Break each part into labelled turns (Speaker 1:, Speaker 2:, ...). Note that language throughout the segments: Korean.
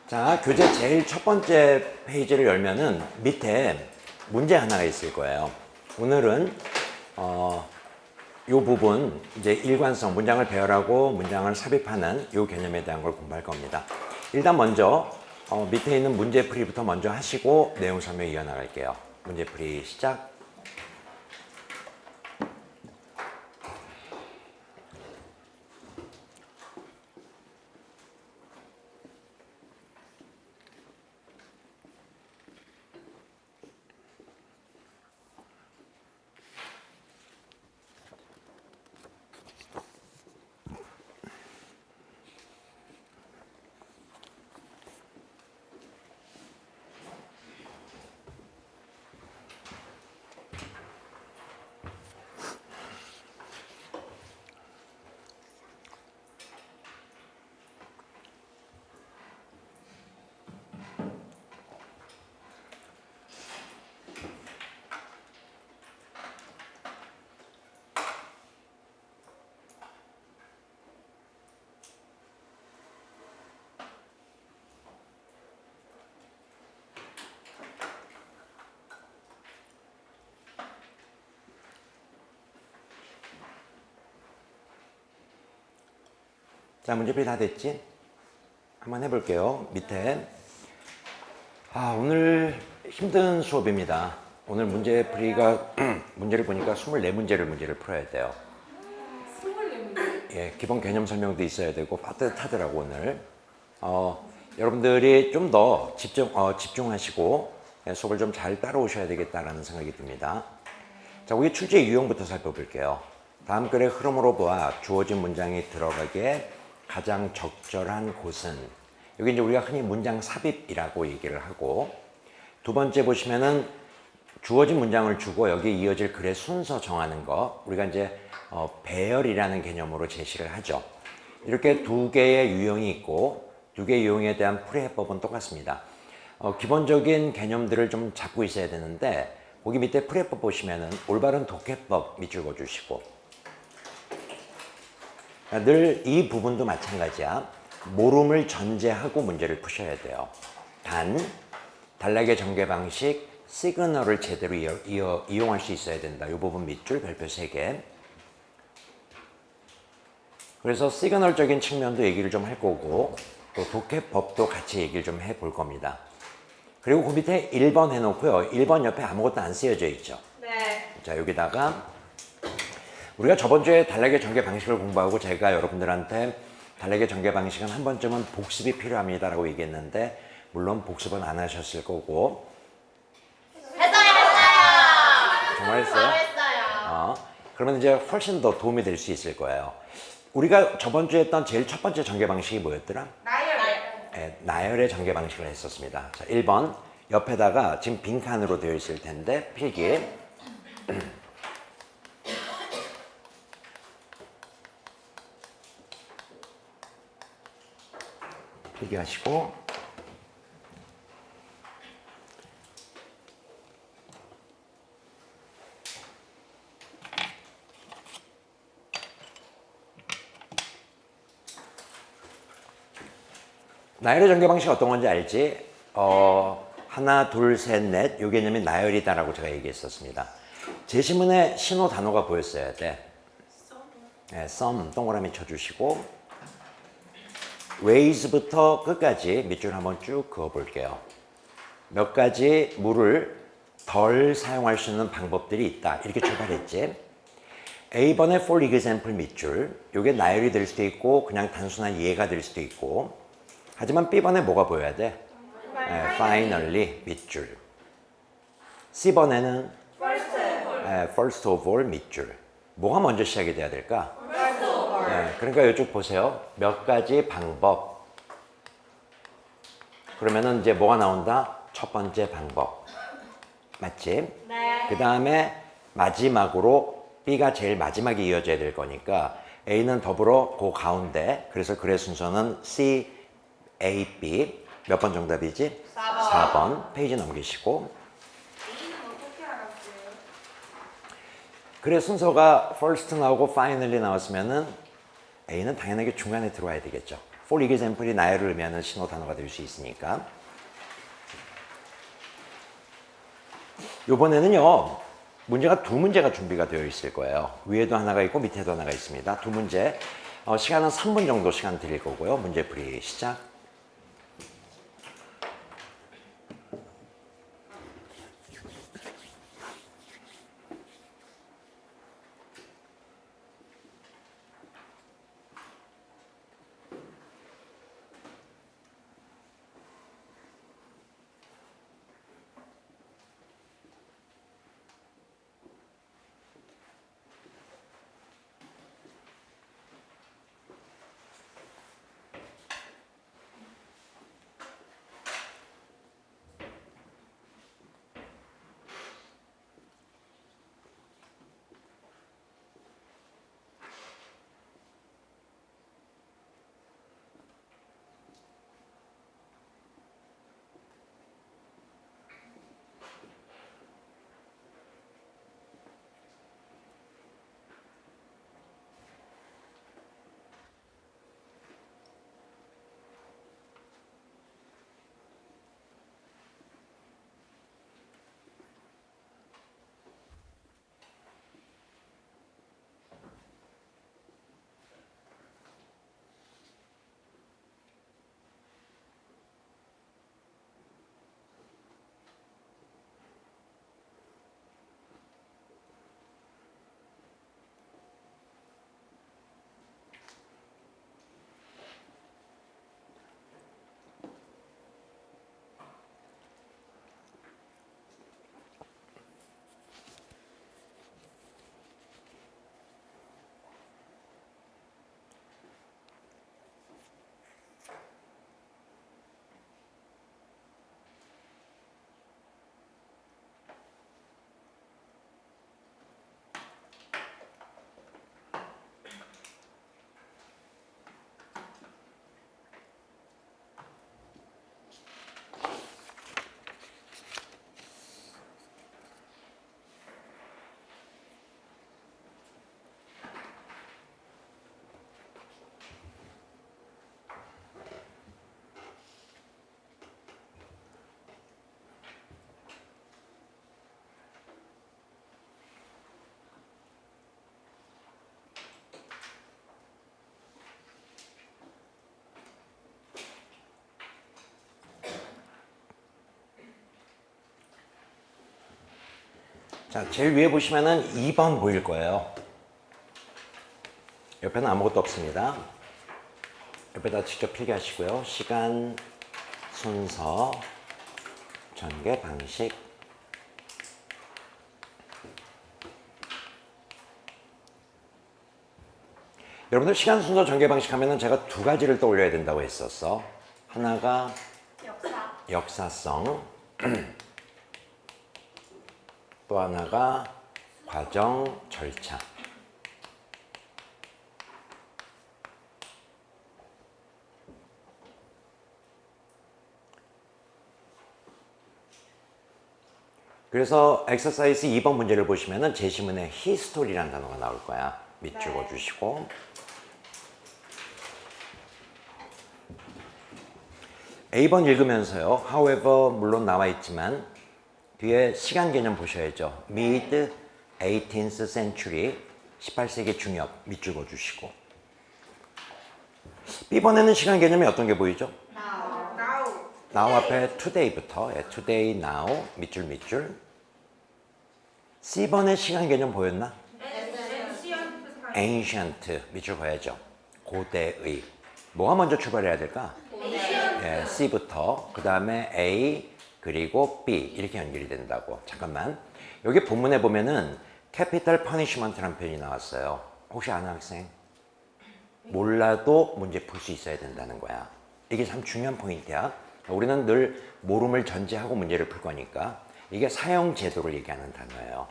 Speaker 1: 자, 교재 제일 첫 번째 페이지를 열면은 밑에 문제 하나가 있을 거예요. 오늘은 이 부분 이제 일관성, 문장을 배열하고 문장을 삽입하는 이 개념에 대한 걸 공부할 겁니다. 일단 먼저 밑에 있는 문제풀이부터 먼저 하시고 내용 설명 이어나갈게요. 문제풀이 시작. 자, 문제풀이 다 됐지? 한번 해볼게요. 밑에. 오늘 힘든 수업입니다. 오늘 문제풀이가 문제를 보니까 24문제를 풀어야 돼요.
Speaker 2: 24문제?
Speaker 1: 예, 기본 개념 설명도 있어야 되고 빠듯하더라고 오늘. 여러분들이 좀 더 집중하시고 수업을 좀 잘 따라오셔야 되겠다라는 생각이 듭니다. 자, 우리 출제 유형부터 살펴볼게요. 다음 글의 흐름으로 보아 주어진 문장이 들어가기에 가장 적절한 곳은, 여기 이제 우리가 흔히 문장 삽입이라고 얘기를 하고, 두 번째 보시면은 주어진 문장을 주고 여기에 이어질 글의 순서 정하는 거, 우리가 이제 배열이라는 개념으로 제시를 하죠. 이렇게 두 개의 유형이 있고 두 개의 유형에 대한 풀이해법은 똑같습니다. 기본적인 개념들을 좀 잡고 있어야 되는데, 거기 밑에 풀이해법 보시면은 올바른 독해법 밑줄 그어주시고, 늘 이 부분도 마찬가지야. 모름을 전제하고 문제를 푸셔야 돼요. 단락의 전개 방식, 시그널을 제대로 이용할 수 있어야 된다. 이 부분 밑줄 별표 3개. 그래서 시그널적인 측면도 얘기를 좀 할 거고, 또 독해법도 같이 얘기를 좀 해볼 겁니다. 그리고 그 밑에 1번 해놓고요. 1번 옆에 아무것도 안 쓰여져 있죠.
Speaker 2: 네.
Speaker 1: 자, 여기다가 우리가 저번 주에 단락의 전개 방식을 공부하고 제가 여러분들한테 단락의 전개 방식은 한 번쯤은 복습이 필요합니다라고 얘기했는데, 물론 복습은 안 하셨을 거고.
Speaker 2: 했어요.
Speaker 1: 정말 했어요?
Speaker 2: 했어요.
Speaker 1: 그러면 이제 훨씬 더 도움이 될 수 있을 거예요. 우리가 저번 주에 했던 제일 첫 번째 전개 방식이 뭐였더라?
Speaker 2: 나열.
Speaker 1: 네, 나열의 전개 방식을 했었습니다. 자, 1번 옆에다가 지금 빈칸으로 되어 있을 텐데 필기. 필기하시고, 나열의 전개 방식이 어떤 건지 알지? 하나, 둘, 셋, 넷, 요 개념이 나열이다라고 제가 얘기했었습니다. 제시문에 신호 단어가 보였어야 돼. 네, sum 동그라미 쳐주시고, ways부터 끝까지 밑줄 한번 쭉 그어볼게요. 몇 가지 물을 덜 사용할 수 있는 방법들이 있다. 이렇게 출발했지. A번의 for example 밑줄, 요게 나열이 될 수도 있고 그냥 단순한 예가 될 수도 있고, 하지만 B번에 뭐가 보여야 돼? finally 밑줄. C번에는 first of all 밑줄. 뭐가 먼저 시작이 돼야 될까? 그러니까 이쪽 보세요. 몇 가지 방법. 그러면은 이제 뭐가 나온다? 첫 번째 방법. 맞지?
Speaker 2: 네.
Speaker 1: 그 다음에 마지막으로 B가 제일 마지막에 이어져야 될 거니까 A는 더불어 그 가운데. 그래서 글의 순서는 C, A, B. 몇 번 정답이지?
Speaker 2: 4번.
Speaker 1: 4번. 페이지 넘기시고.
Speaker 2: A는 어떻게 알았어요?
Speaker 1: 글의 순서가 first 나오고 finally 나왔으면은 A는 당연하게 중간에 들어와야 되겠죠. for example이 나열을 의미하는 신호 단어가 될 수 있으니까. 이번에는요, 문제가 두 문제가 준비가 되어 있을 거예요. 위에도 하나가 있고 밑에도 하나가 있습니다. 두 문제. 시간은 3분 정도 시간 드릴 거고요. 문제풀이 시작. 자, 제일 위에 보시면은 2번 보일 거예요. 옆에는 아무것도 없습니다. 옆에다 직접 필기하시고요. 시간, 순서, 전개 방식. 여러분들 시간, 순서, 전개 방식 하면은 제가 두 가지를 떠올려야 된다고 했었어. 하나가 역사성. 또 하나가 과정, 절차. 그래서 엑서사이즈 2번 문제를 보시면은 제시문에 history라는 단어가 나올 거야. 밑 적어주시고. A번 읽으면서요. However 물론 나와 있지만 뒤에 시간 개념 보셔야죠. Mid 18th century 18세기 중엽 밑 적어주시고. B번에는 시간 개념이 어떤 게 보이죠? now 앞에 today부터 today, now 밑줄 밑줄. C번에 시간 개념 보였나? ancient 밑줄 봐야죠. 고대의. 뭐가 먼저 출발해야 될까? 예, C부터 그 다음에 A 그리고 B 이렇게 연결이 된다고. 잠깐만. 여기 본문에 보면은 capital punishment라는 표현이 나왔어요. 혹시 아는 학생? 몰라도 문제 풀 수 있어야 된다는 거야. 이게 참 중요한 포인트야. 우리는 늘 모름을 전제하고 문제를 풀 거니까. 이게 사형 제도를 얘기하는 단어예요.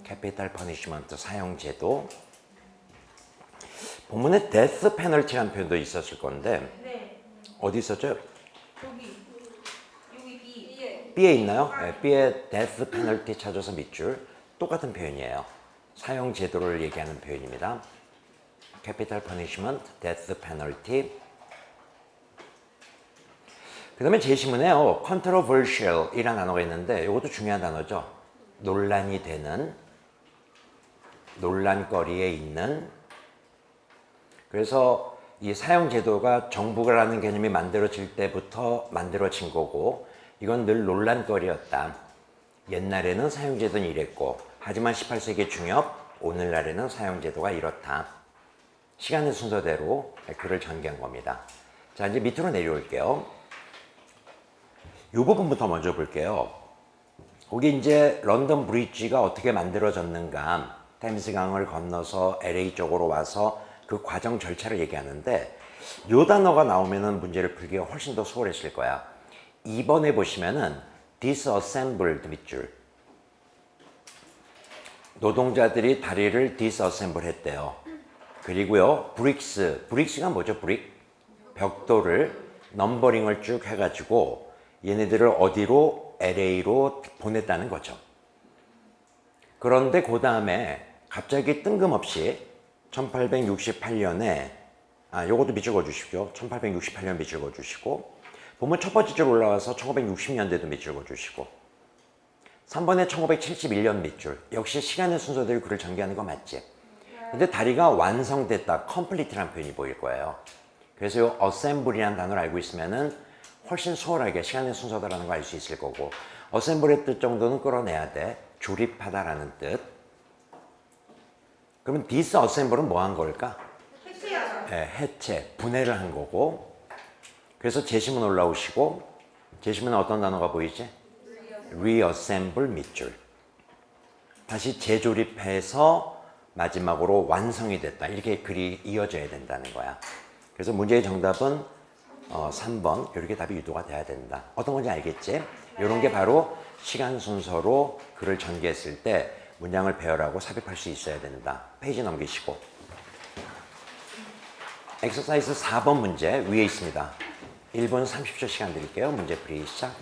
Speaker 1: capital punishment 사형 제도. 본문에 death penalty라는 표현도 있었을 건데 어디 있었죠? B에 있나요? 네, B에 death penalty 찾아서 밑줄. 똑같은 표현이에요. 사형 제도를 얘기하는 표현입니다. capital punishment, death penalty. 그 다음에 제시문에요. controversial이라는 단어가 있는데 이것도 중요한 단어죠. 논란이 되는, 논란거리에 있는. 그래서 이 사용제도가 정부라는 개념이 만들어질 때부터 만들어진 거고 이건 늘 논란거리였다. 옛날에는 사용제도는 이랬고 하지만 18세기 중엽 오늘날에는 사용제도가 이렇다. 시간의 순서대로 글을 전개한 겁니다. 자, 이제 밑으로 내려올게요. 이 부분부터 먼저 볼게요. 거기 이제 런던 브리지가 어떻게 만들어졌는가, 템스강을 건너서 LA 쪽으로 와서 그 과정 절차를 얘기하는데 이 단어가 나오면은 문제를 풀기가 훨씬 더 수월했을 거야. 2번에 보시면은 disassembled 밑줄. 노동자들이 다리를 disassemble 했대요. 그리고요, 브릭스가 뭐죠? 벽돌을 넘버링을 쭉 해가지고 얘네들을 어디로? LA로 보냈다는 거죠. 그런데 그 다음에 갑자기 뜬금없이 1868년에 요것도 밑줄 그어주십시오. 1868년 밑줄 그어주시고 보면 첫 번째 줄 올라와서 1960년대도 밑줄 그어주시고 3번에 1971년 밑줄. 역시 시간의 순서대로 글을 전개하는 거 맞지? 근데 다리가 완성됐다, complete라는 표현이 보일 거예요. 그래서 이 assembly라는 단어를 알고 있으면은 훨씬 수월하게 시간의 순서다라는 거 알 수 있을 거고 assembly의 뜻 정도는 끌어내야 돼. 조립하다라는 뜻. 그러면 disassemble은 뭐 한 걸까?
Speaker 2: 해체하죠.
Speaker 1: 네, 해체, 분해를 한 거고 그래서 제시문 올라오시고 제시문에 어떤 단어가 보이지? reassemble 밑줄. 다시 재조립해서 마지막으로 완성이 됐다. 이렇게 글이 이어져야 된다는 거야. 그래서 문제의 정답은 3번 이렇게 답이 유도가 돼야 된다. 어떤 건지 알겠지? 이런 게 바로 시간 순서로 글을 전개했을 때 문장을 배열하고 삽입할 수 있어야 된다. 페이지 넘기시고 엑서사이즈 4번 문제 위에 있습니다. 1분 30초 시간 드릴게요. 문제 풀이 시작.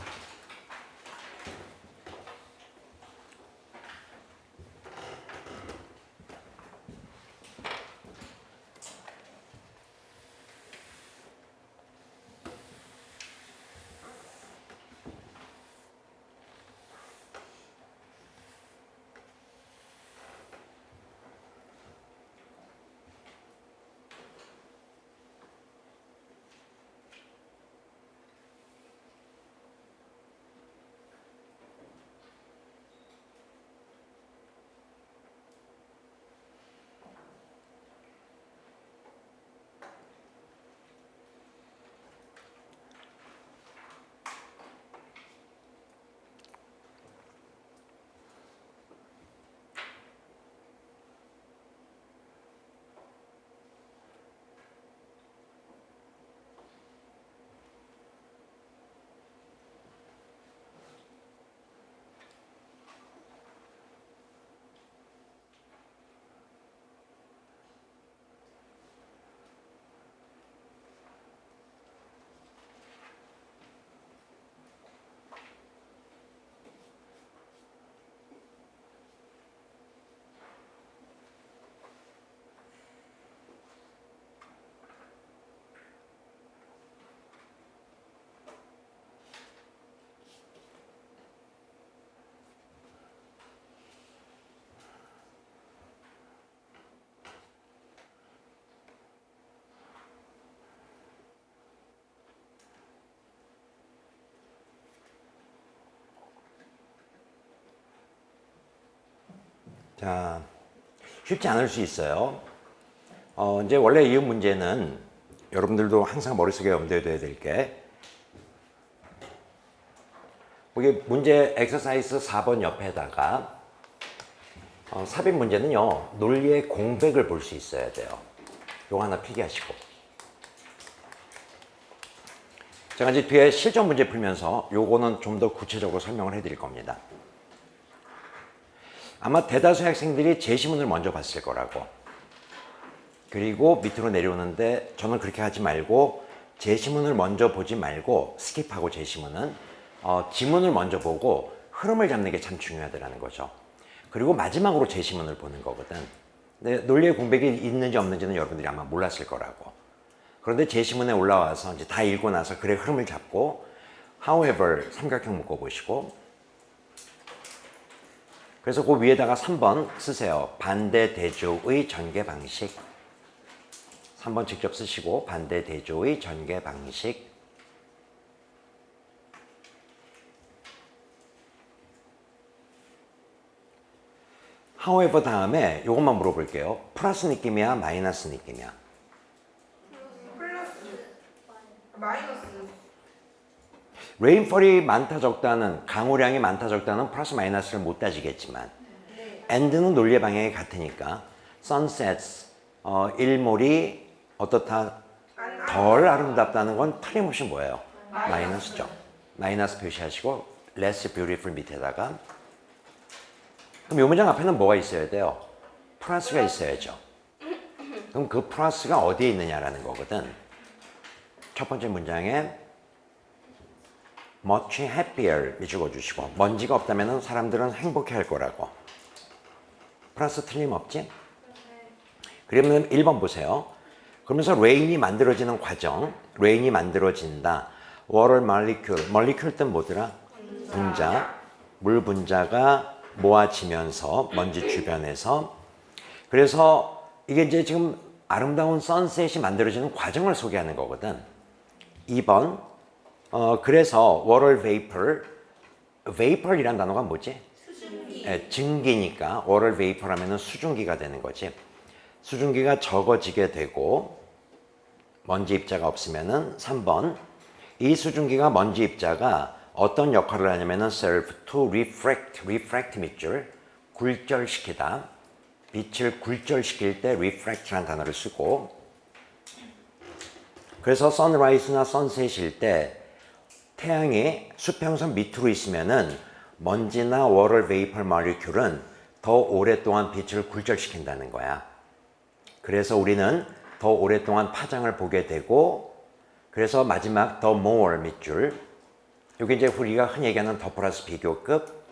Speaker 1: 자, 쉽지 않을 수 있어요. 이제 원래 이 문제는 여러분들도 항상 머릿속에 염두에 둬야 될 게, 여기 문제 엑서사이즈 4번 옆에다가 삽입 문제는요, 논리의 공백을 볼 수 있어야 돼요. 요거 하나 필기하시고. 제가 이제 뒤에 실전 문제 풀면서 요거는 좀 더 구체적으로 설명을 해드릴 겁니다. 아마 대다수의 학생들이 제시문을 먼저 봤을 거라고. 그리고 밑으로 내려오는데 저는 그렇게 하지 말고 제시문을 먼저 보지 말고 스킵하고 제시문은 지문을 먼저 보고 흐름을 잡는 게 참 중요하다는 거죠. 그리고 마지막으로 제시문을 보는 거거든. 근데 논리의 공백이 있는지 없는지는 여러분들이 아마 몰랐을 거라고. 그런데 제시문에 올라와서 이제 다 읽고 나서 글의 흐름을 잡고 however 삼각형 묶어보시고 그래서 그 위에다가 3번 쓰세요. 반대 대조의 전개 방식. 3번 직접 쓰시고 반대 대조의 전개 방식. however 다음에 이것만 물어볼게요. 플러스 느낌이야? 마이너스 느낌이야?
Speaker 2: 플러스. 마이너스.
Speaker 1: 레인펄이 많다 적다는 강우량이 많다 적다는 플러스 마이너스를 못 따지겠지만 and는 논리의 방향이 같으니까 sunsets 일몰이 어떻다 덜 아름답다는 건 틀림없이 뭐예요? 마이너스죠. 마이너스 표시하시고 less beautiful 밑에다가 그럼 이 문장 앞에는 뭐가 있어야 돼요? 플러스가 있어야죠. 그럼 그 플러스가 어디에 있느냐라는 거거든. 첫 번째 문장에 much happier 적어주시고 먼지가 없다면 사람들은 행복해할 거라고. 플러스 틀림없지? 그러면 1번 보세요. 그러면서 레인이 만들어지는 과정, 레인이 만들어진다. water molecule, molecule 뜻 뭐더라? 분자, 물 분자가 모아지면서 먼지 주변에서 그래서 이게 이제 지금 아름다운 선셋이 만들어지는 과정을 소개하는 거거든. 2번 그래서 water vapor, vapor이란 단어가 뭐지?
Speaker 2: 수증기.
Speaker 1: 예, 증기니까 water vapor 하면은 수증기가 되는 거지. 수증기가 적어지게 되고 먼지 입자가 없으면은 3번 이 수증기가 먼지 입자가 어떤 역할을 하냐면은 serve to refract 밑줄 굴절시키다. 빛을 굴절시킬 때 refract라는 단어를 쓰고 그래서 sunrise나 sunset일 때 태양이 수평선 밑으로 있으면은 먼지나 water vapor molecule은 더 오랫동안 빛을 굴절시킨다는 거야. 그래서 우리는 더 오랫동안 파장을 보게 되고 그래서 마지막 the more 밑줄 여기 이제 우리가 흔히 얘기하는 더 플러스 비교급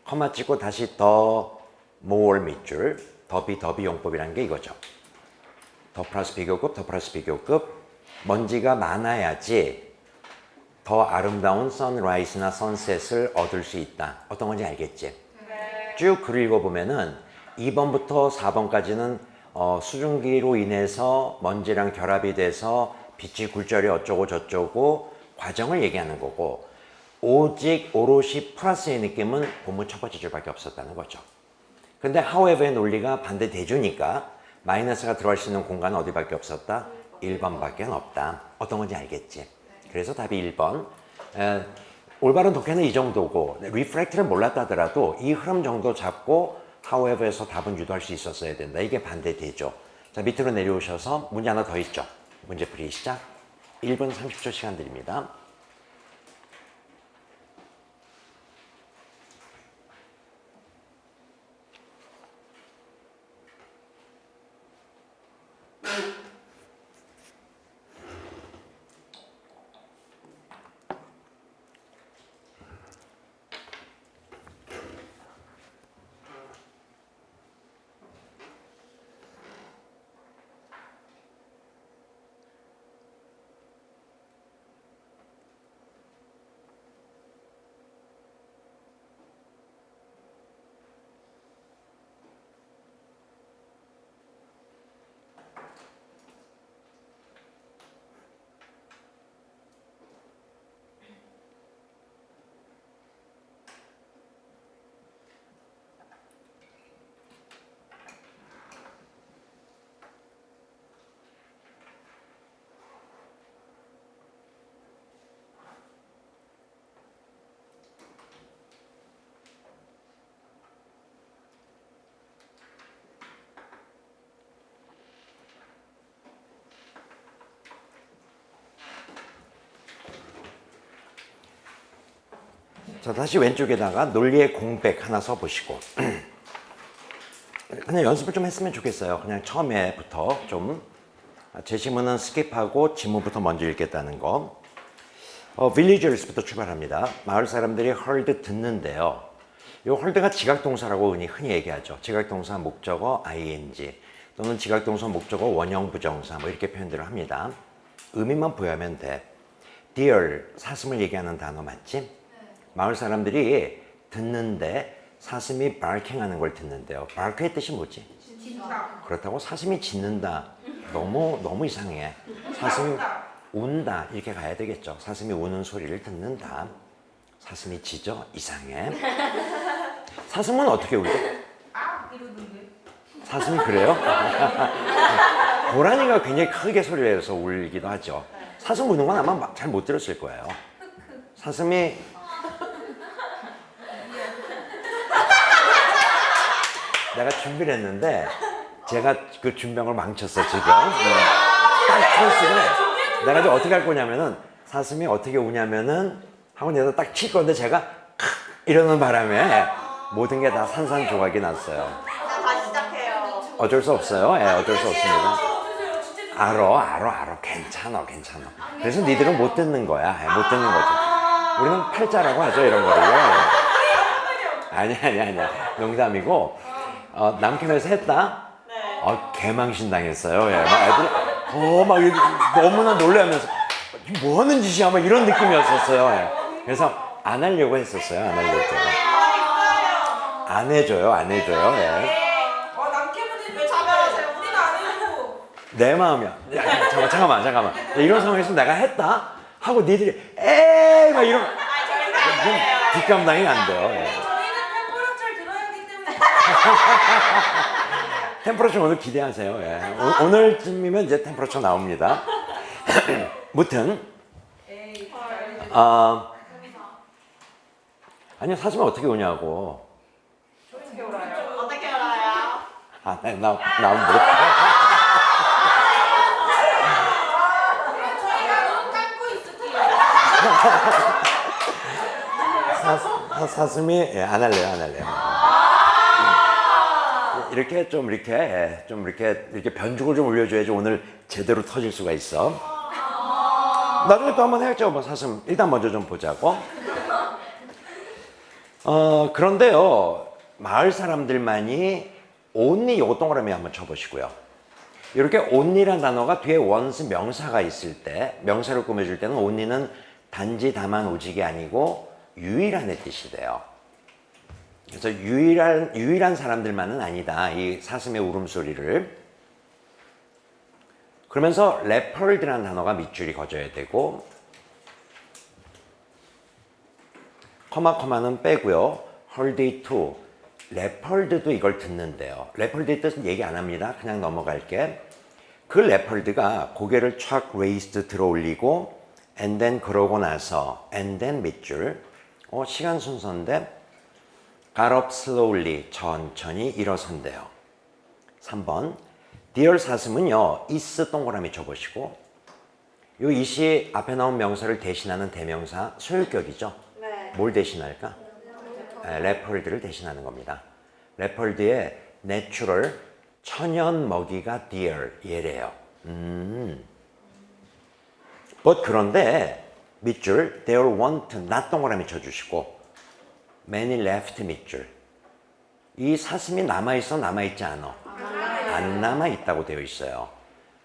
Speaker 1: 커마 찍고 다시 더 more 밑줄 더비 용법이라는 게 이거죠. 더 플러스 비교급 먼지가 많아야지 더 아름다운 선라이즈나 선셋을 얻을 수 있다. 어떤 건지 알겠지?
Speaker 2: 네.
Speaker 1: 쭉 글을 읽어보면은 2번부터 4번까지는 수증기로 인해서 먼지랑 결합이 돼서 빛이 굴절이 어쩌고 저쩌고 과정을 얘기하는 거고 오직 오롯이 플러스의 느낌은 본문 첫 번째 줄밖에 없었다는 거죠. 근데 however의 논리가 반대 대조니까 마이너스가 들어갈 수 있는 공간은 어디밖에 없었다? 1번밖에 없다. 어떤 건지 알겠지? 그래서 답이 1번. 올바른 독해는 이 정도고 refract를 몰랐다 하더라도 이 흐름 정도 잡고 however에서 답은 유도할 수 있었어야 된다. 이게 반대 대조. 자, 밑으로 내려오셔서 문제 하나 더 있죠. 문제풀이 시작. 1분 30초 시간 드립니다. 자, 다시 왼쪽에다가 논리의 공백 하나 써보시고 그냥 연습을 좀 했으면 좋겠어요. 그냥 처음에부터 좀 제시문은 스킵하고 지문부터 먼저 읽겠다는 거. villagers부터 출발합니다. 마을 사람들이 heard 듣는데요. 이 heard가 지각동사라고 흔히 얘기하죠. 지각동사 목적어 ing 또는 지각동사 목적어 원형 부정사 뭐 이렇게 표현들을 합니다. 의미만 부여하면 돼. dear, 사슴을 얘기하는 단어 맞지? 마을 사람들이 듣는데 사슴이 barking 하는 걸 듣는데요. bark의 뜻이 뭐지?
Speaker 2: 진짜.
Speaker 1: 그렇다고 사슴이 짖는다. 너무 이상해. 사슴이 운다. 이렇게 가야 되겠죠. 사슴이 우는 소리를 듣는다. 사슴이 짖어? 이상해. 사슴은 어떻게 울죠?
Speaker 2: 아 이러던데.
Speaker 1: 사슴이 그래요? 고라니가 굉장히 크게 소리를 내서 울기도 하죠. 사슴 우는 건 아마 잘 못 들었을 거예요. 사슴이 내가 준비를 했는데 제가 그 준비한 걸 망쳤어 지금. 딱 찬스네. 내가 이제 어떻게 할 거냐면은 사슴이 어떻게 우냐면은 하고 내가 딱 칠 건데 제가 이러는 바람에 모든 게 다 산산조각이 났어요.
Speaker 3: 자, 다시 시작해요.
Speaker 1: 어쩔 수 없어요. 예, 어쩔 수 없습니다. 알아. 괜찮아. 그래서 니들은 못 듣는 거야. 못 듣는 거지. 우리는 팔자라고 하죠, 이런 거를요. 아니야. 농담이고, 남캐널에서 했다? 개망신 당했어요. 예. 막 애들이, 막 너무나 놀라면서, 뭐 하는 짓이야? 막 이런 느낌이었었어요. 예. 그래서 안 하려고 했었어요, 안 하려고. 안 해줘요. 예.
Speaker 2: 남캐분이 왜 잡아하세요? 우리는 안 해주고.
Speaker 1: 내 마음이야. 야, 잠깐만. 이런 상황에서 내가 했다? 하고 니들이 에이 막 이러면 뒷감당이 안 돼요. 예.
Speaker 2: 저희는 템포를 들어야 하기 때문에.
Speaker 1: 템퍼러처 오늘 기대하세요. 예. 오늘쯤이면 이제 템퍼러처 나옵니다. 무튼 아니요 사슴은 어떻게 오냐고.
Speaker 2: 어떻게 울어요?
Speaker 3: 어떻게 알아요?
Speaker 1: 나 못.
Speaker 2: 저희가 눈 감고 있을게요.
Speaker 1: 사슴이 예, 안 할래요. 이렇게 변죽을 좀 올려줘야지 오늘 제대로 터질 수가 있어. 나중에 또 한번 해야죠. 뭐 사슴 일단 먼저 좀 보자고. 그런데요 마을 사람들만이 only 요거 동그라미 한번 쳐보시고요. 이렇게 only란 단어가 뒤에 원스 명사가 있을 때 명사를 꾸며줄 때는 only는 단지 다만 오직이 아니고 유일한의 뜻이 돼요. 그래서 유일한 사람들만은 아니다. 이 사슴의 울음소리를. 그러면서 레퍼드라는 단어가 밑줄이 그어져야 되고 커마는 빼고요. heard it too. 레퍼드도 이걸 듣는데요. 레퍼드의 뜻은 얘기 안 합니다. 그냥 넘어갈게. 그 레퍼드가 고개를 촥 raised 들어 올리고 and then 그러고 나서 and then 밑줄 시간 순서인데 got up slowly 천천히 일어선대요. 3번 dear 사슴은요 is 동그라미 쳐보시고 요 is이 앞에 나온 명사를 대신하는 대명사 소유격이죠.
Speaker 3: 네.
Speaker 1: 뭘 대신할까? 레퍼드를 대신하는 겁니다. 레퍼드의 내추럴 천연 먹이가 deer 얘래요. but 그런데 밑줄 there weren't not 동그라미 쳐주시고 many left 밑줄 이 사슴이 남아있어 남아있지 않아? 안 남아있다고 되어 있어요.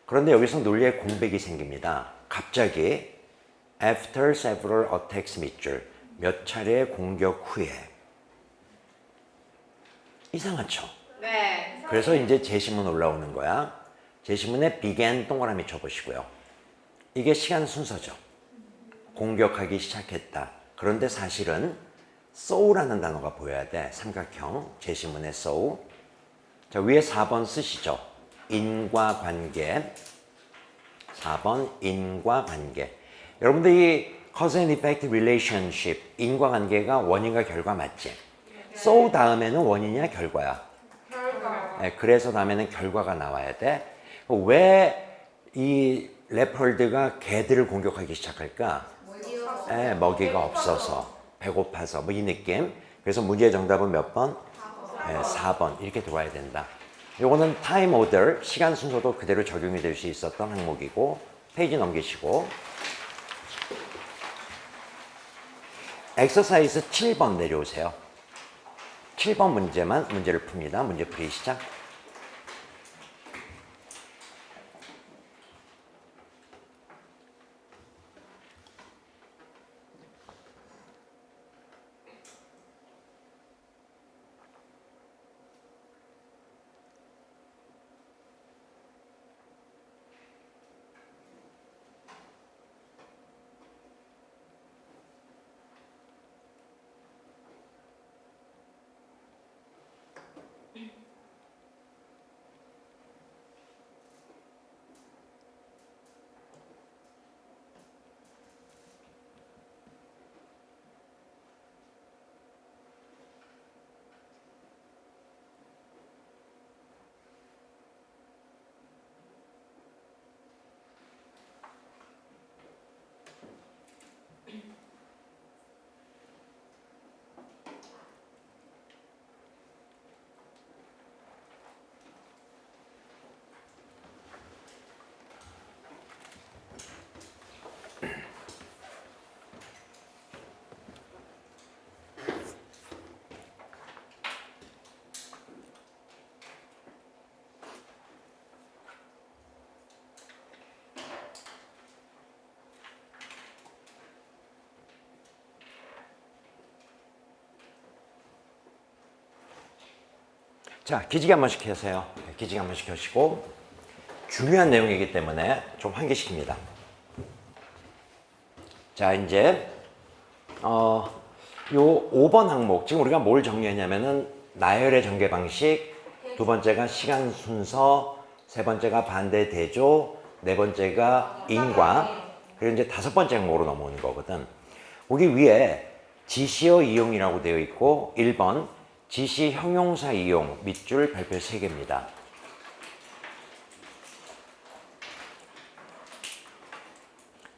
Speaker 1: 그런데 여기서 논리의 공백이 생깁니다. 갑자기 after several attacks 밑줄 몇 차례의 공격 후에 이상하죠?
Speaker 3: 네.
Speaker 1: 그래서 이제 제시문 올라오는 거야. 제시문에 began 동그라미 쳐보시고요. 이게 시간 순서죠. 공격하기 시작했다. 그런데 사실은 so라는 단어가 보여야 돼. 삼각형 제시문에 so. 자 위에 4번 쓰시죠. 인과관계. 4번 인과관계. 여러분들 이 cause and effect relationship 인과관계가 원인과 결과 맞지? so 다음에는 원인이야 결과야?
Speaker 2: 결과.
Speaker 1: 네, 그래서 다음에는 결과가 나와야 돼. 왜 이 레퍼드가 개들을 공격하기 시작할까? 먹이가 없어서 배고파서 뭐 이 느낌. 그래서 문제의 정답은 몇 번? 4번 이렇게 들어와야 된다. 요거는 타임 오더 시간 순서도 그대로 적용이 될 수 있었던 항목이고 페이지 넘기시고 엑서사이즈 7번 내려오세요. 7번 문제를 풉니다. 문제풀이 시작. 자, 기지개 한 번씩 하세요. 기지개 한 번씩 하시고 중요한 내용이기 때문에 좀 환기시킵니다. 자, 이제 요 5번 항목, 지금 우리가 뭘 정리했냐면은 나열의 전개 방식, 두 번째가 시간 순서, 세 번째가 반대 대조, 네 번째가 인과, 그리고 이제 다섯 번째 항목으로 넘어오는 거거든. 거기 위에 지시어 이용이라고 되어 있고 1번 지시 형용사 이용 밑줄 별표 3개입니다.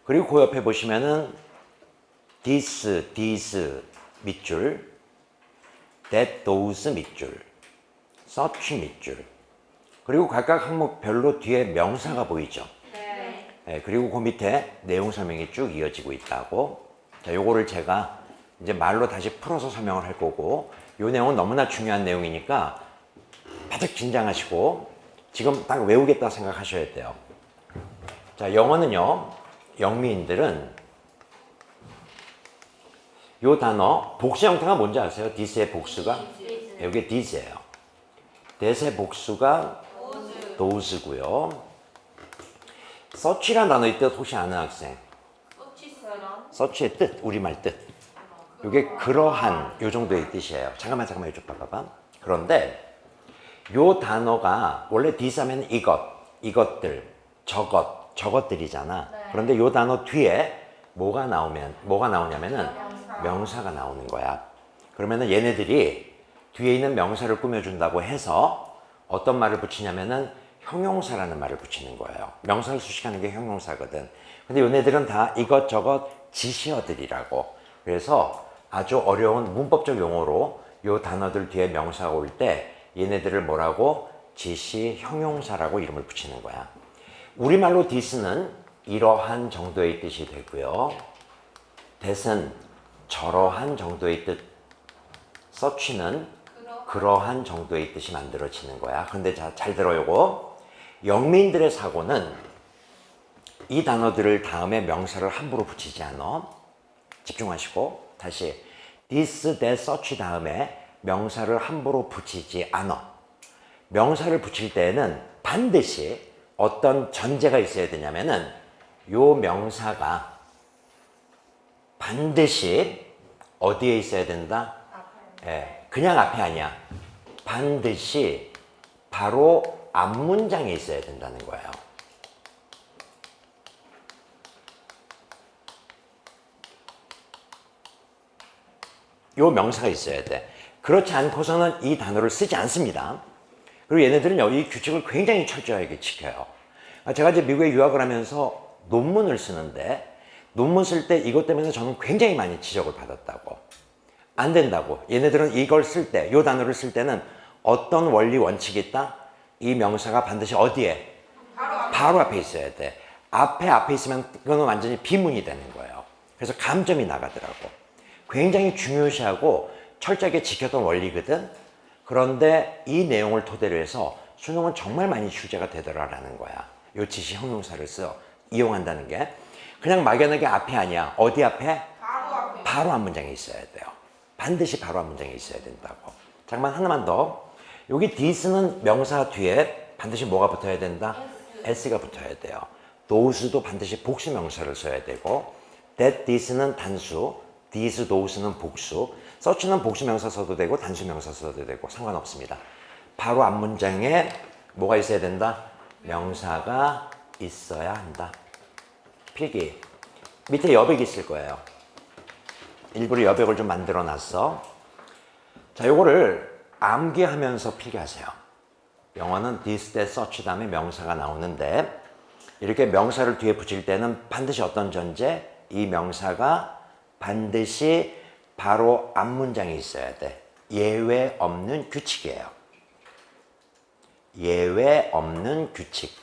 Speaker 1: 그리고 그 옆에 보시면은 this, these 밑줄, that, those 밑줄, such 밑줄, 그리고 각각 항목별로 뒤에 명사가 보이죠. 네, 그리고 그 밑에 내용 설명이 쭉 이어지고 있다고. 자, 요거를 제가 이제 말로 다시 풀어서 설명을 할 거고, 요 내용은 너무나 중요한 내용이니까 바짝 긴장하시고 지금 딱 외우겠다 생각하셔야 돼요. 자, 영어는요, 영미인들은 요 단어 복수 형태가 뭔지 아세요? this의 복수가? 여기 this예요. that의 복수가 those고요. such라는 단어의 뜻 혹시 아는 학생? such의 뜻, 우리말 뜻. 이게 그러한 요 정도의 뜻이에요. 잠깐만 이쪽 봐봐. 그런데 요 단어가 원래 this 하면 이것들, 저것들이잖아. 그런데 요 단어 뒤에 뭐가 나오냐면은 명사가 나오는 거야. 그러면은 얘네들이 뒤에 있는 명사를 꾸며준다고 해서 어떤 말을 붙이냐면은 형용사라는 말을 붙이는 거예요. 명사를 수식하는 게 형용사거든. 근데 얘네들은 다 이것저것 지시어들이라고. 그래서 아주 어려운 문법적 용어로 요 단어들 뒤에 명사가 올 때 얘네들을 뭐라고? 지시 형용사라고 이름을 붙이는 거야. 우리말로 this는 이러한 정도의 뜻이 되고요. that은 저러한 정도의 뜻, such는 그러한 정도의 뜻이 만들어지는 거야. 그런데 잘 들어요. 요거. 영미인들의 사고는 이 단어들을 다음에 명사를 함부로 붙이지 않아. 집중하시고 다시 this, that, such 다음에 명사를 함부로 붙이지 않아. 명사를 붙일 때에는 반드시 어떤 전제가 있어야 되냐면은 요 명사가 반드시 어디에 있어야 된다? 예, 그냥 앞에 아니야. 반드시 바로 앞문장에 있어야 된다는 거예요. 요 명사가 있어야 돼. 그렇지 않고서는 이 단어를 쓰지 않습니다. 그리고 얘네들은 이 규칙을 굉장히 철저하게 지켜요. 제가 이제 미국에 유학을 하면서 논문을 쓰는데 논문 쓸 때 이것 때문에 저는 굉장히 많이 지적을 받았다고. 안 된다고. 얘네들은 이걸 쓸 때, 이 단어를 쓸 때는 어떤 원리 원칙이 있다? 이 명사가 반드시 어디에? 바로 앞에 있어야 돼. 앞에 있으면 그거는 완전히 비문이 되는 거예요. 그래서 감점이 나가더라고. 굉장히 중요시하고 철저하게 지켰던 원리거든. 그런데 이 내용을 토대로 해서 수능은 정말 많이 출제가 되더라라는 거야. 요 지시 형용사를 이용한다는 게. 그냥 막연하게 앞에 아니야. 어디 앞에? 바로 앞 문장에 있어야 돼요. 반드시 바로 앞 문장에 있어야 된다고. 잠깐만 하나만 더. 여기 this는 명사 뒤에 반드시 뭐가 붙어야 된다? s가 붙어야 돼요. those도 반드시 복수 명사를 써야 되고 that, this는 단수, these, those는 복수, such는 복수 명사 써도 되고 단수 명사 써도 되고 상관없습니다. 바로 앞 문장에 뭐가 있어야 된다? 명사가 있어야 한다. 필기. 밑에 여백이 있을 거예요. 일부러 여백을 좀 만들어 놨어. 자, 요거를 암기하면서 필기하세요. 영어는 this, that, such 다음에 명사가 나오는데 이렇게 명사를 뒤에 붙일 때는 반드시 어떤 전제? 이 명사가 반드시 바로 앞 문장에 있어야 돼. 예외 없는 규칙이에요. 예외 없는 규칙.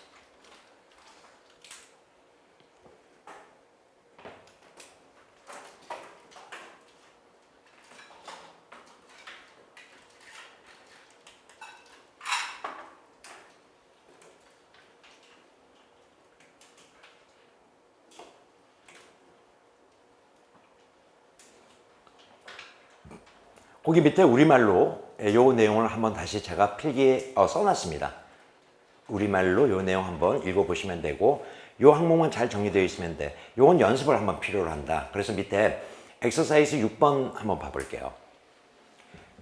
Speaker 1: 거기 밑에 우리말로 요 내용을 한번 다시 제가 필기에 써놨습니다. 우리말로 요 내용 한번 읽어보시면 되고 요 항목만 잘 정리되어 있으면 돼. 요건 연습을 한번 필요로 한다. 그래서 밑에 엑서사이즈 6번 한번 봐볼게요.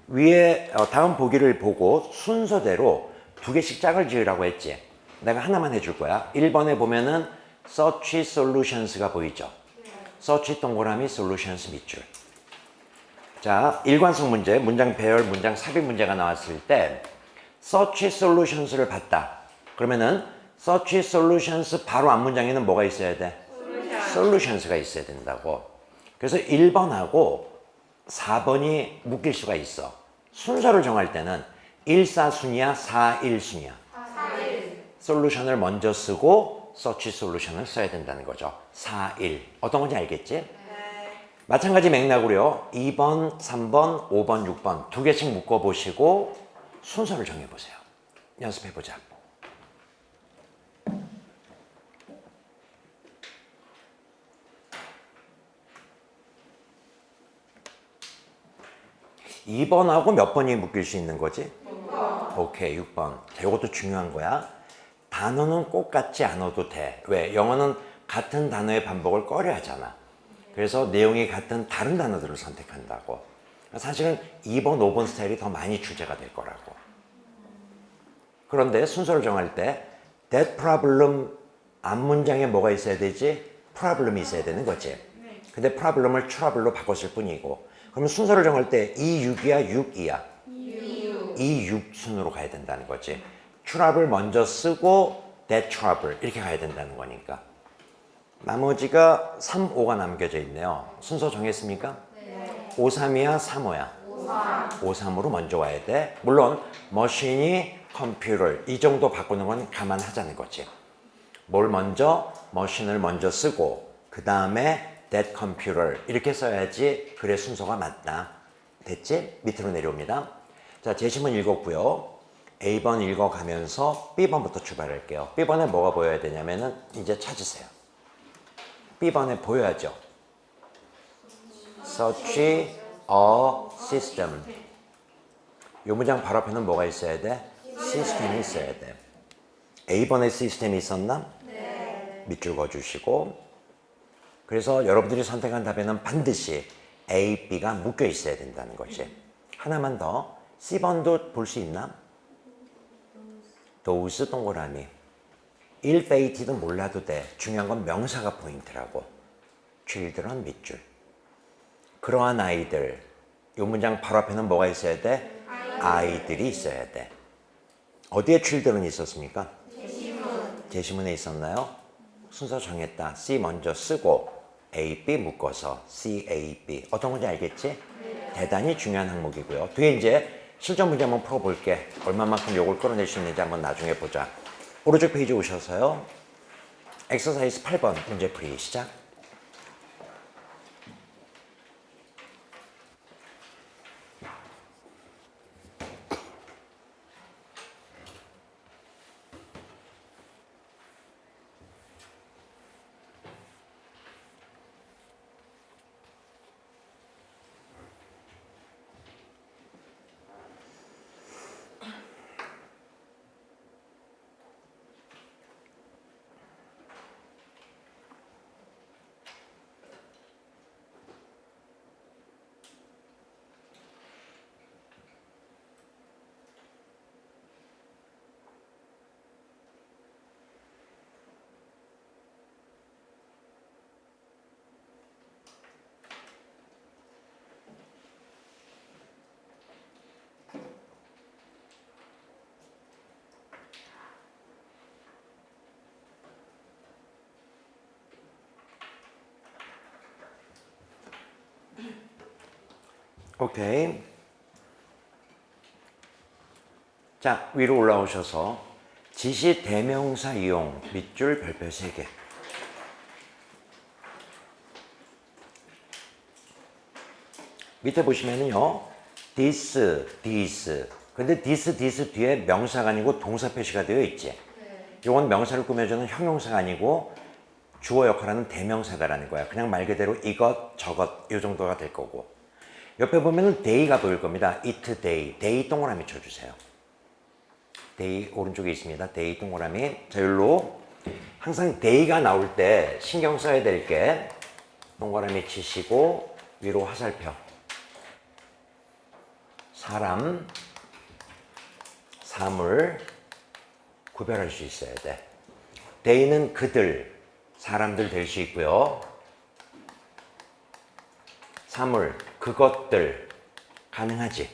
Speaker 1: 위에 다음 보기를 보고 순서대로 2개씩 짝을 지으라고 했지. 내가 하나만 해줄 거야. 1번에 보면은 search solutions가 보이죠. search 동그라미 solutions 밑줄. 자, 일관성 문제, 문장 배열, 문장 삽입 문제가 나왔을 때 search solutions를 봤다. 그러면은 search solutions 바로 앞 문장에는 뭐가 있어야 돼? solutions가 있어야 된다고. 그래서 1번하고 4번이 묶일 수가 있어. 순서를 정할 때는 1사순위야, 4일순위야.
Speaker 2: 4일.
Speaker 1: 솔루션을 먼저 쓰고 search solution을 써야 된다는 거죠. 4일. 어떤 건지 알겠지?
Speaker 2: 네.
Speaker 1: 마찬가지 맥락으로요. 2번, 3번, 5번, 6번 2개씩 묶어보시고 순서를 정해보세요. 연습해보자. 2번하고 몇 번이 묶일 수 있는 거지?
Speaker 2: 6번.
Speaker 1: 오케이, 6번. 자, 이것도 중요한 거야. 단어는 꼭 같지 않아도 돼. 왜? 영어는 같은 단어의 반복을 꺼려 하잖아. 그래서 내용이 같은 다른 단어들을 선택한다고. 사실은 2번, 5번 스타일이 더 많이 출제가 될 거라고. 그런데 순서를 정할 때 that problem 앞 문장에 뭐가 있어야 되지? problem이 있어야 되는 거지. 근데 problem을 trouble로 바꿨을 뿐이고. 그러면 순서를 정할 때 2, 6이야, 6이야? 2, 6 순으로 가야 된다는 거지. trouble 먼저 쓰고 that trouble 이렇게 가야 된다는 거니까. 나머지가 3, 5가 남겨져 있네요. 순서 정했습니까?
Speaker 2: 네.
Speaker 1: 5, 3이야, 3, 5야? 5, 3으로 먼저 와야 돼. 물론 머신이 컴퓨터 이 정도 바꾸는 건 감안하자는 거지. 뭘 먼저? 머신을 먼저 쓰고 그 다음에 that computer 이렇게 써야지 그래 순서가 맞다. 됐지? 밑으로 내려옵니다. 자, 제시문 읽었고요. A번 읽어가면서 B번부터 출발할게요. B번에 뭐가 보여야 되냐면은 이제 찾으세요. B번에 보여야죠. Search a system. 이 문장 바로 앞에는 뭐가 있어야 돼? 시스템이 있어야 돼. A번에 시스템이 있었나?
Speaker 2: 네.
Speaker 1: 밑줄 그어주시고. 그래서 여러분들이 선택한 답에는 반드시 A, B가 묶여 있어야 된다는 거지. 하나만 더. C번도 볼 수 있나? those 동그라미. ill-fated은 몰라도 돼. 중요한 건 명사가 포인트라고. children 밑줄. 그러한 아이들. 이 문장 바로 앞에는 뭐가 있어야 돼? 아이들이 있어야 돼. 어디에 children이 있었습니까? 제시문에 있었나요? 순서 정했다. C 먼저 쓰고 A, B 묶어서 C, A, B. 어떤 건지 알겠지? 대단히 중요한 항목이고요. 뒤에 이제 실전 문제 한번 풀어볼게. 얼마만큼 요걸 끌어낼 수 있는지 한번 나중에 보자. 오른쪽 페이지 오셔서요. 엑서사이즈 8번 문제풀이 시작. 오케이. 자, 위로 올라오셔서 지시 대명사 이용 밑줄 별표 3개. 밑에 보시면은요. this, this. 근데 this 뒤에 명사가 아니고 동사 표시가 되어 있지. 이건 명사를 꾸며주는 형용사가 아니고 주어 역할하는 대명사다라는 거야. 그냥 말 그대로 이것, 저것 이 정도가 될 거고. 옆에 보면은 day가 보일 겁니다. it day. day 동그라미 쳐주세요. day 오른쪽에 있습니다. day 동그라미. 자, 여기로 항상 day가 나올 때 신경 써야 될 게 동그라미 치시고 위로 화살표. 사람, 사물 구별할 수 있어야 돼. day는 그들, 사람들 될 수 있고요. 사물, 그것들 가능하지.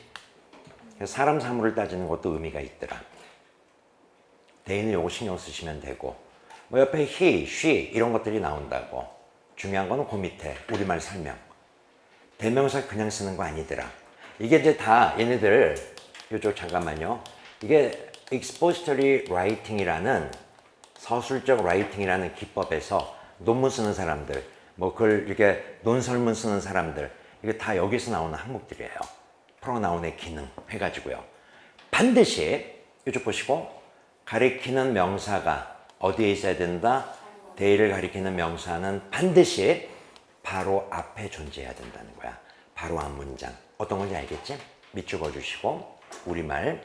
Speaker 1: 사람, 사물을 따지는 것도 의미가 있더라. day는 요거 신경 쓰시면 되고 뭐 옆에 he, she 이런 것들이 나온다고. 중요한 거는 그 밑에 우리말 설명. 대명사 그냥 쓰는 거 아니더라. 이게 이제 다 얘네들 이쪽 잠깐만요. 이게 expository writing이라는 서술적 writing이라는 기법에서 논문 쓰는 사람들, 뭐 그걸 이렇게 논설문 쓰는 사람들, 이게 다 여기서 나오는 항목들이에요. 프로나운의 기능 해가지고요. 반드시 이쪽 보시고 가리키는 명사가 어디에 있어야 된다? day를 가리키는 명사는 반드시 바로 앞에 존재해야 된다는 거야. 바로 앞 문장. 어떤 건지 알겠지? 밑줄 그어주시고 우리말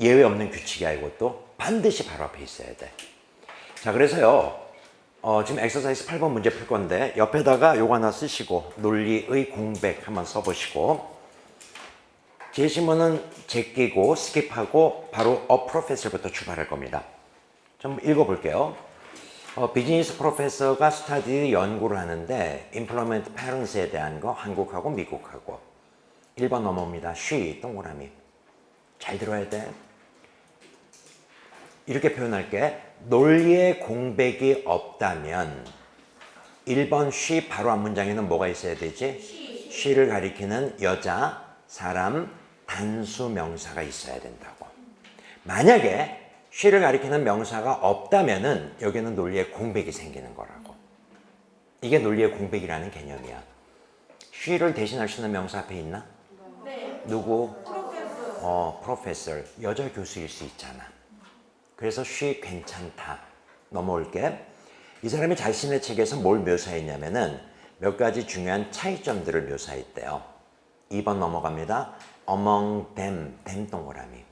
Speaker 1: 예외 없는 규칙이야. 이것도 반드시 바로 앞에 있어야 돼. 자, 그래서요 지금 엑서사이즈 8번 문제 풀 건데 옆에다가 요거 하나 쓰시고 논리의 공백 한번 써보시고 제시문은 제끼고 스킵하고 바로 a professor부터 출발할 겁니다. 좀 읽어볼게요. 비즈니스 프로페서가 스타디 연구를 하는데 implement parents에 대한 거 한국하고 미국하고 1번 넘어옵니다. she 동그라미 잘 들어야 돼. 이렇게 표현할게. 논리의 공백이 없다면 1번 she 바로 앞 문장에는 뭐가 있어야 되지? she를 가리키는 여자, 사람, 단수 명사가 있어야 된다고. 만약에 she를 가리키는 명사가 없다면은 여기는 논리의 공백이 생기는 거라고. 이게 논리의 공백이라는 개념이야. she를 대신할 수 있는 명사 앞에 있나?
Speaker 2: 네.
Speaker 1: 누구?
Speaker 2: 프로페서.
Speaker 1: professor. 여자 교수일 수 있잖아. 그래서 she 괜찮다. 넘어올게. 이 사람이 자신의 책에서 뭘 묘사했냐면은 몇 가지 중요한 차이점들을 묘사했대요. 2번 넘어갑니다. among them, them 동그라미.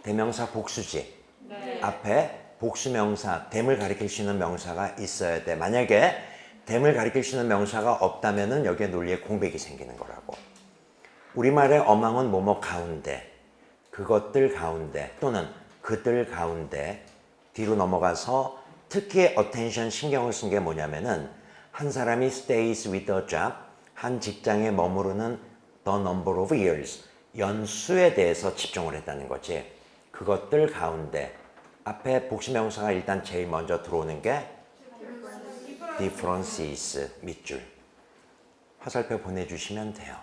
Speaker 1: 대명사 복수지.
Speaker 2: 네.
Speaker 1: 앞에 복수명사, them을 가리킬 수 있는 명사가 있어야 돼. 만약에 them을 가리킬 수 있는 명사가 없다면은 여기에 논리에 공백이 생기는 거라고. 우리말의 among은 뭐뭐 가운데, 그것들 가운데 또는 그들 가운데 뒤로 넘어가서 특히 attention 신경을 쓴 게 뭐냐면은 한 사람이 stays with a job, 한 직장에 머무르는 the number of years, 연수에 대해서 집중을 했다는 거지. 그것들 가운데 앞에 복수명사가 일단 제일 먼저 들어오는 게 differences 밑줄 화살표 보내주시면 돼요.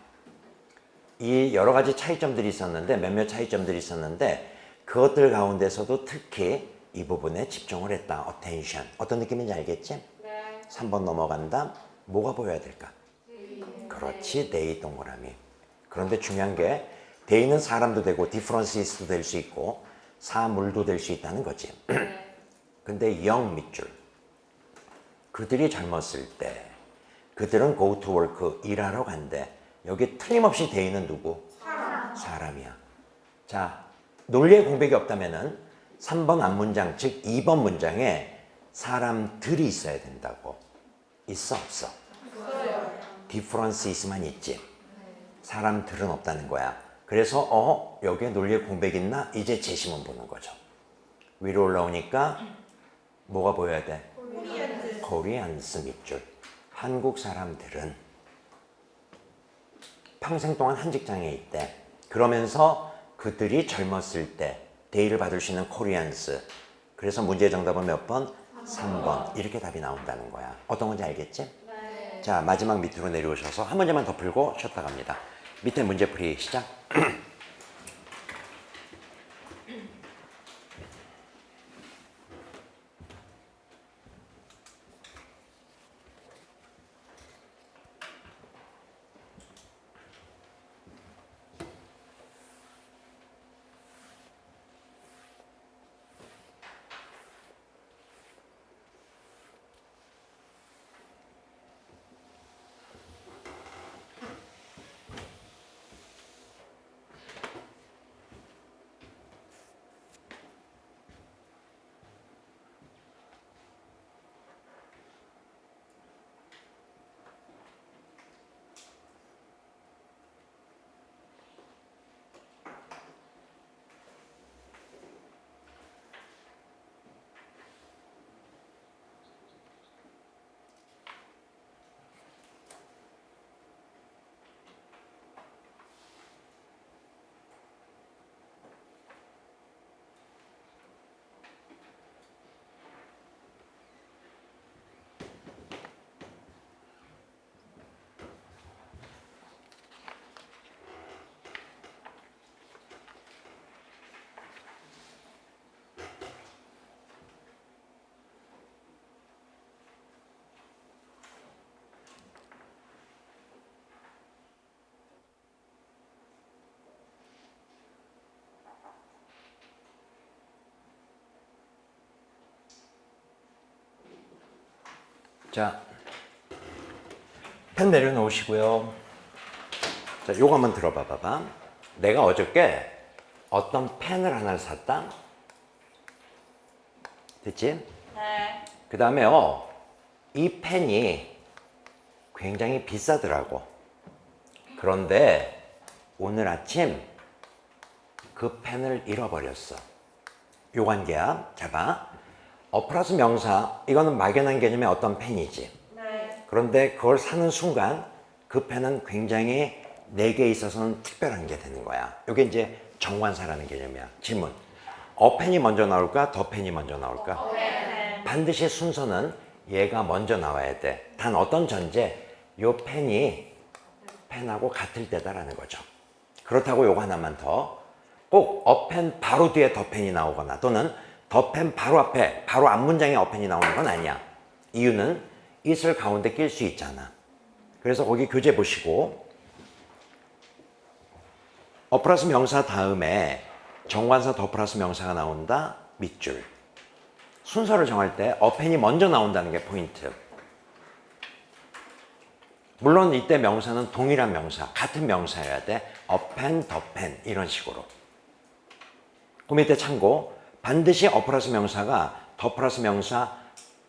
Speaker 1: 이 여러 가지 차이점들이 있었는데 몇몇 차이점들이 있었는데 그것들 가운데서도 특히 이 부분에 집중을 했다. attention. 어떤 느낌인지 알겠지?
Speaker 3: 네.
Speaker 1: 3번 넘어간다. 뭐가 보여야 될까? 그렇지. they 동그라미. 그런데 중요한 게 day는 사람도 되고 differences도 될 수 있고 사물도 될 수 있다는 거지. 근데 young 밑줄. 그들이 젊었을 때 그들은 go to work 일하러 간대. 여기 틀림없이 day는 누구? 사람이야. 자, 논리의 공백이 없다면은 3번 앞문장, 즉 2번 문장에 사람들이 있어야 된다고. 있어, 없어? differences만 있지. 사람들은 없다는 거야. 그래서 여기에 논리의 공백 있나? 이제 제시문 보는 거죠. 위로 올라오니까 뭐가 보여야 돼? 코리안스 밑줄. 한국 사람들은 평생 동안 한 직장에 있대. 그러면서 그들이 젊었을 때 데이를 받을 수 있는 코리안스. 그래서 문제 정답은 몇 번? 3번. 이렇게 답이 나온다는 거야. 어떤 건지 알겠지?
Speaker 3: 네.
Speaker 1: 자, 마지막 밑으로 내려오셔서 한 문제만 더 풀고 쉬었다 갑니다. 밑에 문제풀이 시작. 자, 펜 내려놓으시고요. 자, 요거 한번 들어봐 봐봐. 내가 어저께 어떤 펜을 하나를 샀다. 됐지?
Speaker 3: 네.
Speaker 1: 그 다음에 이 펜이 굉장히 비싸더라고. 그런데 오늘 아침 그 펜을 잃어버렸어. 요 관계야. 자 봐. 플러스 명사, 이거는 막연한 개념의 어떤 펜이지.
Speaker 2: 네.
Speaker 1: 그런데 그걸 사는 순간 그 펜은 굉장히 내게 있어서는 특별한 게 되는 거야. 이게 이제 정관사라는 개념이야. 질문. 펜이 먼저 나올까? 더 펜이 먼저 나올까?
Speaker 3: 네.
Speaker 1: 반드시 순서는 얘가 먼저 나와야 돼. 단 어떤 전제, 요 펜이 펜하고 같을 때다라는 거죠. 그렇다고 요거 하나만 더. 꼭 어펜 바로 뒤에 더 펜이 나오거나 또는 더 펜 바로 앞에, 바로 앞 문장에 어펜이 나오는 건 아니야. 이유는 it을 가운데 낄 수 있잖아. 그래서 거기 교재 보시고 플러스 명사 다음에 정관사 더 플러스 명사가 나온다. 밑줄. 순서를 정할 때 어펜이 먼저 나온다는 게 포인트. 물론 이때 명사는 동일한 명사, 같은 명사여야 돼. 어펜, 더펜 이런 식으로. 그 밑에 참고 반드시 플러스 명사가 더 플러스 명사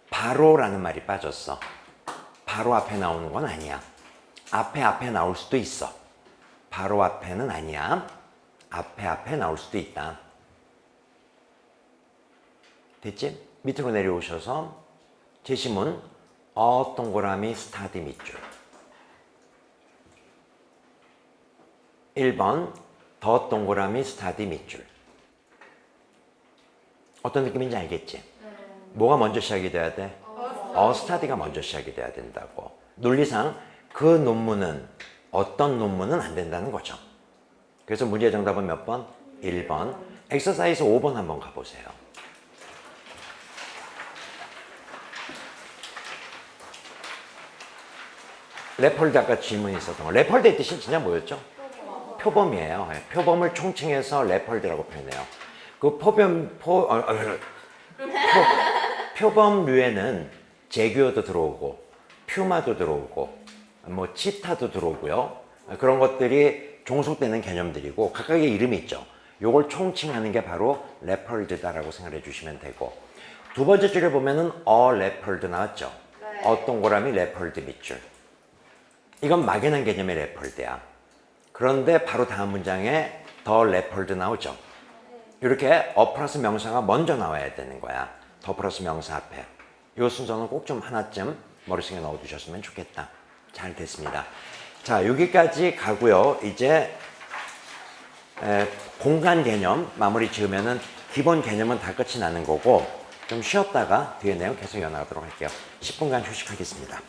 Speaker 1: 바로라는 말이 빠졌어. 바로 앞에 나오는 건 아니야. 앞에 나올 수도 있어. 바로 앞에는 아니야. 앞에 나올 수도 있다. 됐지? 밑으로 내려오셔서 제시문 동그라미 스타디 밑줄 1번 더 동그라미 스타디 밑줄. 어떤 느낌인지 알겠지? 뭐가 먼저 시작이 돼야 돼? 스타디가 먼저 시작이 돼야 된다고. 논리상 그 논문은 어떤 논문은 안 된다는 거죠. 그래서 문제 정답은 몇 번? 1번. 엑서사이즈 5번 한번 가보세요. 레펄드 아까 질문이 있었던 거. 레펄드의 뜻이 진짜 뭐였죠? 표범이에요. 표범을 총칭해서 레펄드라고 표현해요. 그 표범류에는 제규어도 들어오고 퓨마도 들어오고 뭐 치타도 들어오고요. 그런 것들이 종속되는 개념들이고 각각의 이름이 있죠. 요걸 총칭하는 게 바로 레펄드다라고 생각해 주시면 되고, 두 번째 줄에 보면은 레펄드 나왔죠.
Speaker 3: 네.
Speaker 1: 동그라미 레펄드 밑줄. 이건 막연한 개념의 레펄드야. 그런데 바로 다음 문장에 더 레펄드 나오죠. 이렇게 플러스 명사가 먼저 나와야 되는 거야. 더 플러스 명사 앞에. 이 순서는 꼭 좀 하나쯤 머릿속에 넣어두셨으면 좋겠다. 잘 됐습니다. 자, 여기까지 가고요. 이제 공간 개념 마무리 지으면은 기본 개념은 다 끝이 나는 거고, 좀 쉬었다가 뒤에 내용 계속 이어나가도록 할게요. 10분간 휴식하겠습니다.